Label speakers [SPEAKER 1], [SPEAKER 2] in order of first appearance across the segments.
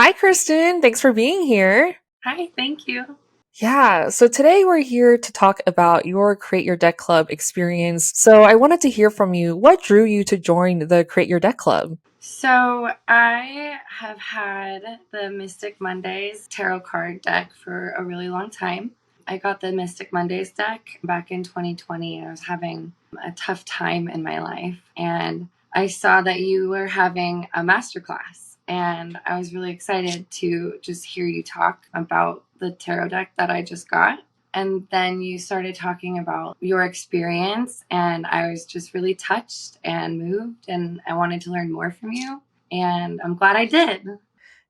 [SPEAKER 1] Hi, Kristen. Thanks for being here.
[SPEAKER 2] Hi, thank you.
[SPEAKER 1] Yeah, so today we're here to talk about your Create Your Deck Club experience. So I wanted to hear from you. What drew you to join the Create Your Deck Club?
[SPEAKER 2] So, I have had the Mystic Mondays tarot card deck for a really long time. I got the Mystic Mondays deck back in 2020. I was having a tough time in my life, and I saw that you were having a masterclass, and I was really excited to just hear you talk about the tarot deck that I just got. And then you started talking about your experience, and I was just really touched and moved, and I wanted to learn more from you. And I'm glad I did.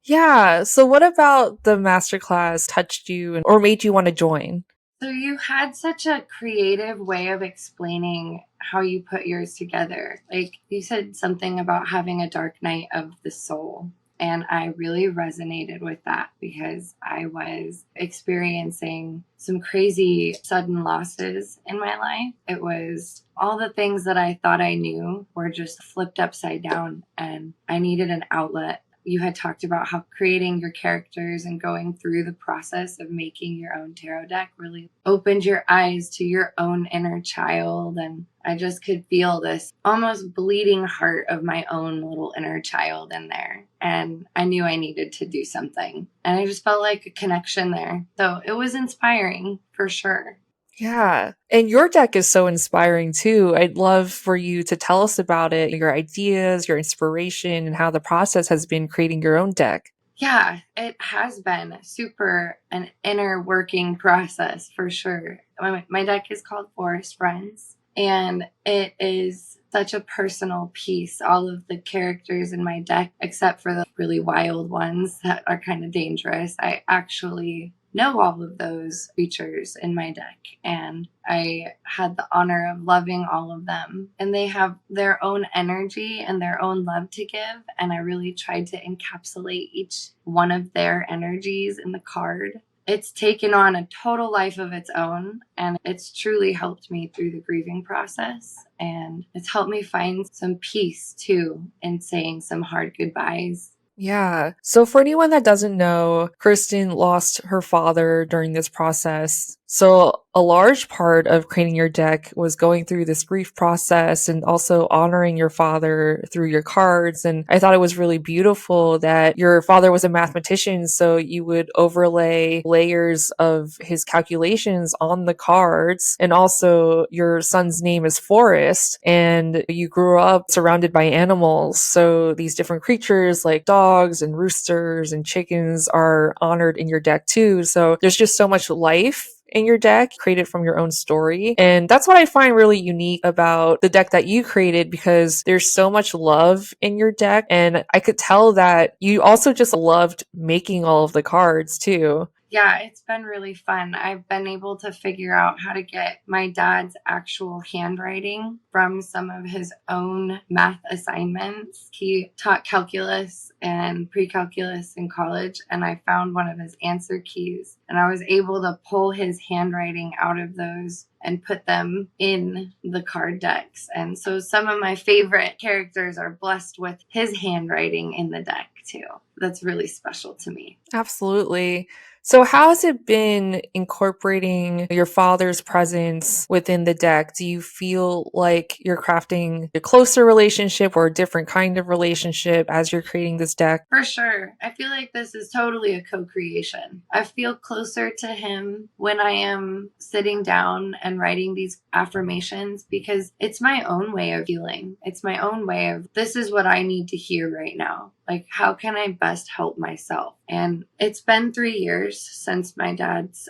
[SPEAKER 1] Yeah, so what about the masterclass touched you or made you want to join?
[SPEAKER 2] So, you had such a creative way of explaining how you put yours together. Like, you said something about having a dark night of the soul. And I really resonated with that because I was experiencing some crazy sudden losses in my life. It was all the things that I thought I knew were just flipped upside down, and I needed an outlet. You had talked about how creating your characters and going through the process of making your own tarot deck really opened your eyes to your own inner child. And I just could feel this almost bleeding heart of my own little inner child in there. And I knew I needed to do something. And I just felt like a connection there. So it was inspiring for sure.
[SPEAKER 1] Yeah, and your deck is so inspiring too. I'd love for you to tell us about it, your ideas, your inspiration, and how the process has been creating your own deck.
[SPEAKER 2] Yeah, it has been super an inner working process for sure. My deck is called Forest Friends, and it is such a personal piece. All of the characters in my deck, except for the really wild ones that are kind of dangerous, I actually know all of those creatures in my deck, and I had the honor of loving all of them. And they have their own energy and their own love to give, and I really tried to encapsulate each one of their energies in the card. It's taken on a total life of its own, and it's truly helped me through the grieving process. And it's helped me find some peace too in saying some hard goodbyes.
[SPEAKER 1] Yeah. So for anyone that doesn't know, Kristen lost her father during this process. So a large part of creating your deck was going through this grief process and also honoring your father through your cards. And I thought it was really beautiful that your father was a mathematician. So you would overlay layers of his calculations on the cards. And also your son's name is Forrest, and you grew up surrounded by animals. So these different creatures like dogs and roosters and chickens are honored in your deck too. So there's just so much life in your deck created from your own story. And that's what I find really unique about the deck that you created, because there's so much love in your deck. And I could tell that you also just loved making all of the cards too.
[SPEAKER 2] Yeah, it's been really fun. I've been able to figure out how to get my dad's actual handwriting from some of his own math assignments. He taught calculus and pre-calculus in college, and I found one of his answer keys, and I was able to pull his handwriting out of those and put them in the card decks. And so some of my favorite characters are blessed with his handwriting in the deck too. That's really special to me.
[SPEAKER 1] Absolutely. So, how has it been incorporating your father's presence within the deck? Do you feel like you're crafting a closer relationship or a different kind of relationship as you're creating this deck?
[SPEAKER 2] For sure. I feel like this is totally a co creation. I feel closer to him when I am sitting down and writing these affirmations because it's my own way of feeling. It's my own way of this is what I need to hear right now. Like, how can I best help myself? And it's been 3 years since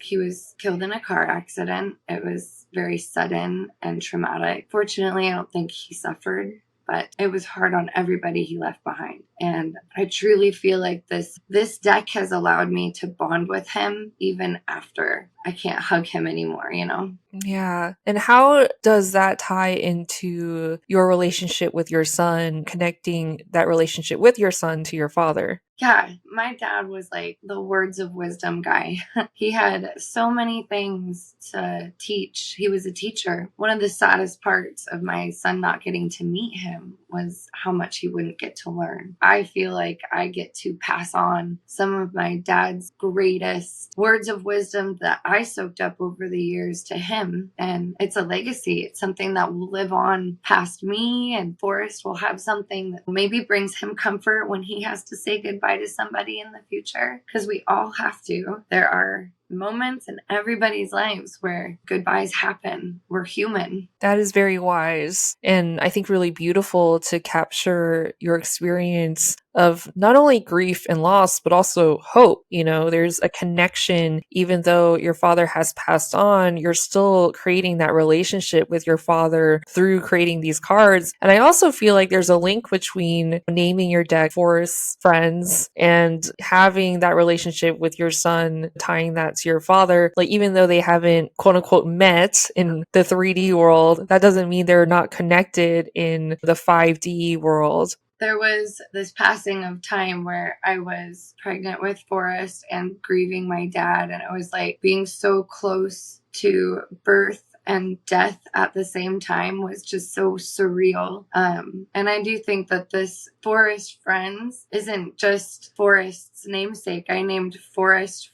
[SPEAKER 2] he was killed in a car accident. It was very sudden and traumatic. Fortunately, I don't think he suffered, but it was hard on everybody he left behind. And I truly feel like this deck has allowed me to bond with him even after I can't hug him anymore, you know?
[SPEAKER 1] Yeah. And how does that tie into your relationship with your son, connecting that relationship with your son to your father?
[SPEAKER 2] Yeah, my dad was like the words of wisdom guy. He had so many things to teach. He was a teacher. One of the saddest parts of my son not getting to meet him was how much he wouldn't get to learn. I feel like I get to pass on some of my dad's greatest words of wisdom that I soaked up over the years to him. And it's a legacy. It's something that will live on past me, and Forrest will have something that maybe brings him comfort when he has to say goodbye to somebody in the future, because we all have to. There are moments in everybody's lives where goodbyes happen. We're human.
[SPEAKER 1] That is very wise and I think really beautiful to capture your experience of not only grief and loss, but also hope. You know, there's a connection. Even though your father has passed on, you're still creating that relationship with your father through creating these cards. And I also feel like there's a link between naming your deck Forest Friends and having that relationship with your son, tying that to your father. Like, even though they haven't quote unquote met in the 3D world, that doesn't mean they're not connected in the 5D world.
[SPEAKER 2] There was this passing of time where I was pregnant with Forrest and grieving my dad. And it was like being so close to birth and death at the same time was just so surreal. And I do think that this Forest Friends isn't just Forrest's namesake. I named Forrest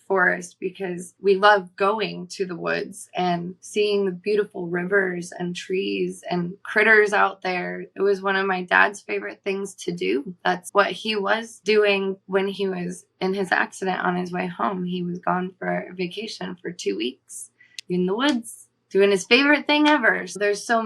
[SPEAKER 2] because we love going to the woods and seeing the beautiful rivers and trees and critters out there. It was one of my dad's favorite things to do. That's what he was doing when he was in his accident on his way home. He was gone for a vacation for 2 weeks in the woods, doing his favorite thing ever. So there's so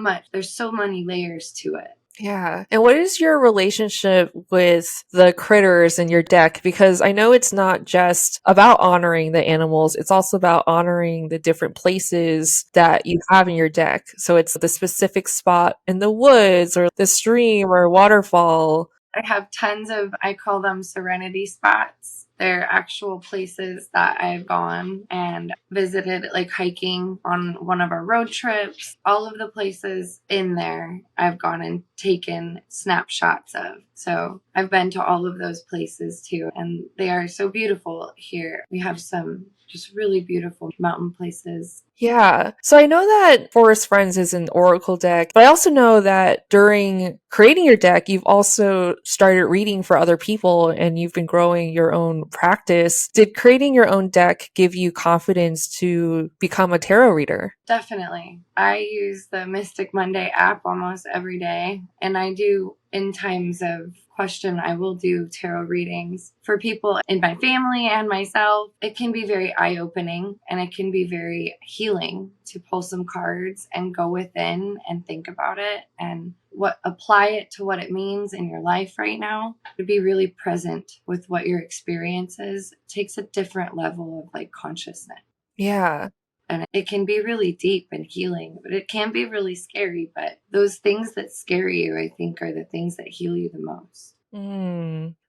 [SPEAKER 2] many layers to it.
[SPEAKER 1] Yeah. And what is your relationship with the critters in your deck? Because I know it's not just about honoring the animals, it's also about honoring the different places that you have in your deck. So it's the specific spot in the woods or the stream or waterfall.
[SPEAKER 2] I have tons of, I call them serenity spots. They're actual places that I've gone and visited, like hiking on one of our road trips. All of the places in there I've gone and taken snapshots of. So I've been to all of those places too, and they are so beautiful here. We have some just really beautiful mountain places.
[SPEAKER 1] Yeah. So I know that Forest Friends is an oracle deck, but I also know that during creating your deck, you've also started reading for other people and you've been growing your own practice. Did creating your own deck give you confidence to become a tarot reader?
[SPEAKER 2] Definitely. I use the Mystic Monday app almost every day, and I do, in times of question, I will do tarot readings for people in my family and myself. It can be very eye-opening and it can be very healing to pull some cards and go within and think about it and apply it to what it means in your life right now. To be really present with what your experience is. It takes a different level of like consciousness.
[SPEAKER 1] Yeah.
[SPEAKER 2] And it can be really deep and healing, but it can be really scary. But those things that scare you, I think, are the things that heal you the most.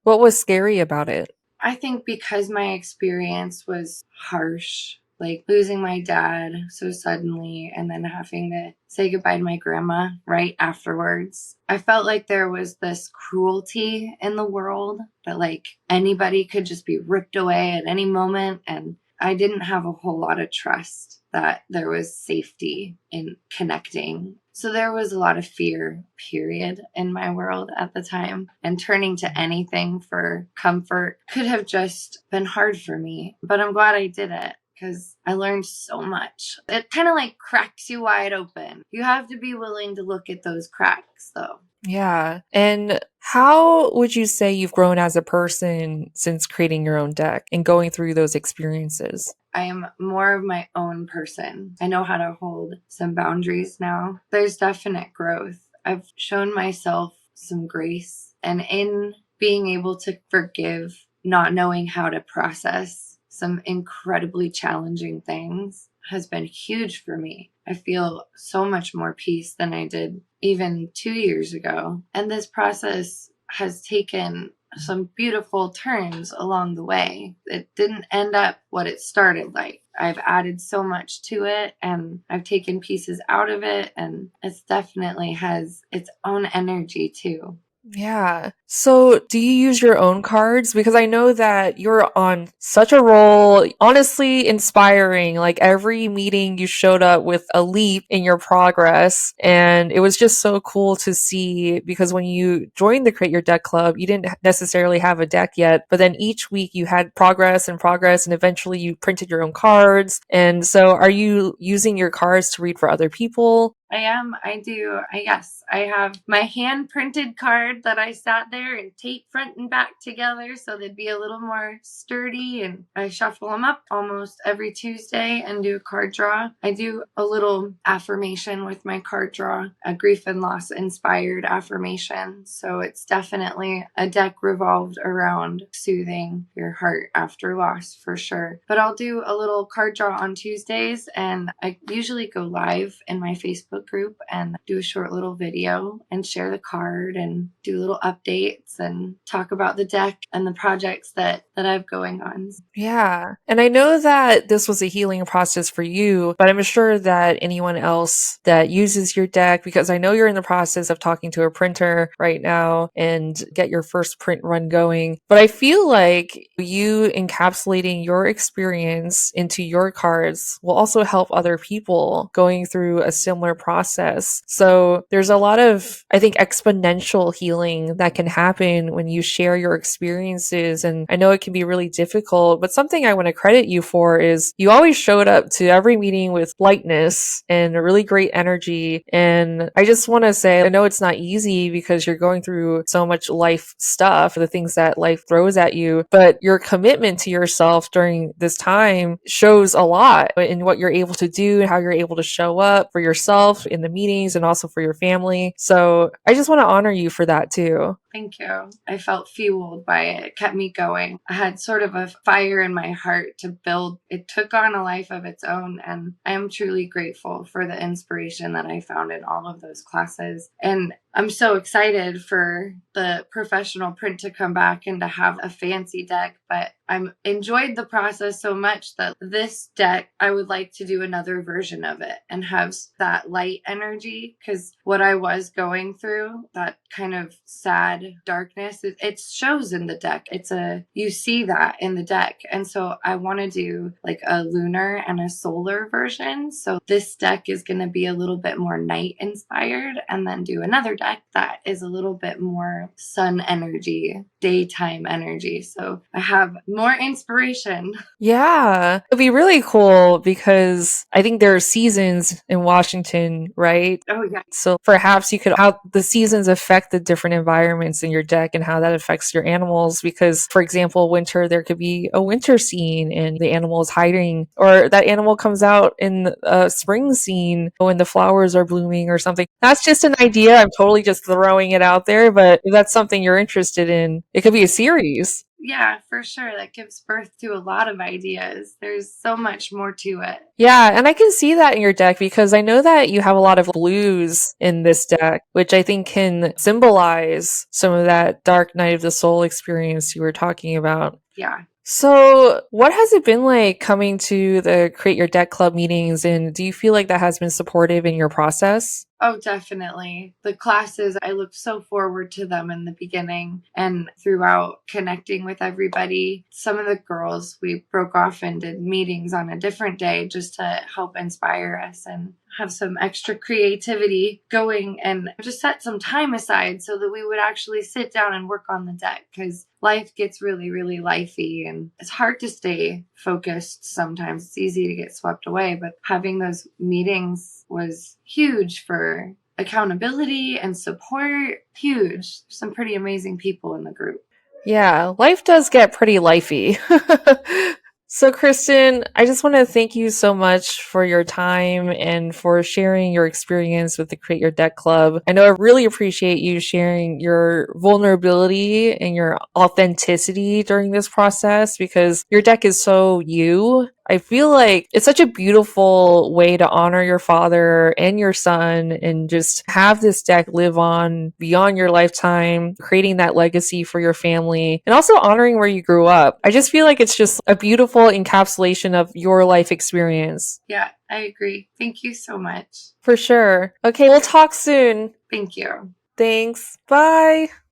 [SPEAKER 1] What was scary about it?
[SPEAKER 2] I think because my experience was harsh, like losing my dad so suddenly and then having to say goodbye to my grandma right afterwards. I felt like there was this cruelty in the world that like anybody could just be ripped away at any moment, and I didn't have a whole lot of trust that there was safety in connecting. So there was a lot of fear, period, in my world at the time. And turning to anything for comfort could have just been hard for me. But I'm glad I did it because I learned so much. It kind of like cracks you wide open. You have to be willing to look at those cracks, though.
[SPEAKER 1] Yeah. And how would you say you've grown as a person since creating your own deck and going through those experiences?
[SPEAKER 2] I am more of my own person. I know how to hold some boundaries now. There's definite growth. I've shown myself some grace, and in being able to forgive, not knowing how to process some incredibly challenging things has been huge for me. I feel so much more peace than I did even 2 years ago. And this process has taken some beautiful turns along the way. It didn't end up what it started like. I've added so much to it and I've taken pieces out of it, and it definitely has its own energy too.
[SPEAKER 1] Yeah. So, do you use your own cards? Because I know that you're on such a roll, honestly inspiring. Like every meeting you showed up with a leap in your progress. And it was just so cool to see because when you joined the Create Your Deck Club, you didn't necessarily have a deck yet, but then each week you had progress and progress, and eventually you printed your own cards. And so, are you using your cards to read for other people?
[SPEAKER 2] I am. I do. Yes, I have my hand printed card that I sat there and taped front and back together so they'd be a little more sturdy. And I shuffle them up almost every Tuesday and do a card draw. I do a little affirmation with my card draw, a grief and loss inspired affirmation. So it's definitely a deck revolved around soothing your heart after loss for sure. But I'll do a little card draw on Tuesdays, and I usually go live in my Facebook group and do a short little video and share the card and do little updates and talk about the deck and the projects that I have going on.
[SPEAKER 1] Yeah. And I know that this was a healing process for you, but I'm sure that anyone else that uses your deck, because I know you're in the process of talking to a printer right now and get your first print run going. But I feel like you encapsulating your experience into your cards will also help other people going through a similar process. So there's a lot of, I think, exponential healing that can happen when you share your experiences. And I know it can be really difficult, but something I want to credit you for is you always showed up to every meeting with lightness and a really great energy. And I just want to say, I know it's not easy because you're going through so much life stuff, the things that life throws at you, but your commitment to yourself during this time shows a lot in what you're able to do and how you're able to show up for yourself in the meetings and also for your family. So I just want to honor you for that too.
[SPEAKER 2] Thank you. I felt fueled by it. It kept me going. I had sort of a fire in my heart to build. It took on a life of its own. And I am truly grateful for the inspiration that I found in all of those classes. And I'm so excited for the professional print to come back and to have a fancy deck, but I'm enjoyed the process so much that this deck, I would like to do another version of it and have that light energy, because what I was going through, that kind of sad darkness, it shows in the deck. You see that in the deck. And so I want to do like a lunar and a solar version. So this deck is going to be a little bit more night inspired, and then do another deck that is a little bit more sun energy, daytime energy. So I have more inspiration.
[SPEAKER 1] Yeah, it'd be really cool because I think there are seasons in Washington, right?
[SPEAKER 2] Oh, yeah.
[SPEAKER 1] So perhaps you could how the seasons affect the different environments in your deck and how that affects your animals. Because, for example, winter, there could be a winter scene and the animal is hiding, or that animal comes out in a spring scene when the flowers are blooming or something. That's just an idea. I'm totally just throwing it out there, but if that's something you're interested in, it could be a series.
[SPEAKER 2] Yeah, for sure. That gives birth to a lot of ideas. There's so much more to it.
[SPEAKER 1] Yeah, and I can see that in your deck because I know that you have a lot of blues in this deck, which I think can symbolize some of that dark night of the soul experience you were talking about.
[SPEAKER 2] Yeah.
[SPEAKER 1] So, what has it been like coming to the Create Your Deck Club meetings, and do you feel like that has been supportive in your process?
[SPEAKER 2] Oh, definitely. The classes, I looked so forward to them in the beginning and throughout connecting with everybody. Some of the girls, we broke off and did meetings on a different day just to help inspire us and have some extra creativity going, and just set some time aside so that we would actually sit down and work on the deck, because life gets really, really lifey and it's hard to stay focused sometimes. It's easy to get swept away, but having those meetings was huge for accountability and support. Huge. Some pretty amazing people in the group.
[SPEAKER 1] Yeah, life does get pretty lifey. So, Kristen, I just want to thank you so much for your time and for sharing your experience with the Create Your Deck Club. I know I really appreciate you sharing your vulnerability and your authenticity during this process because your deck is so you. I feel like it's such a beautiful way to honor your father and your son and just have this deck live on beyond your lifetime, creating that legacy for your family and also honoring where you grew up. I just feel like it's just a beautiful encapsulation of your life experience.
[SPEAKER 2] Yeah, I agree. Thank you so much.
[SPEAKER 1] For sure. Okay, we'll talk soon.
[SPEAKER 2] Thank you.
[SPEAKER 1] Thanks. Bye.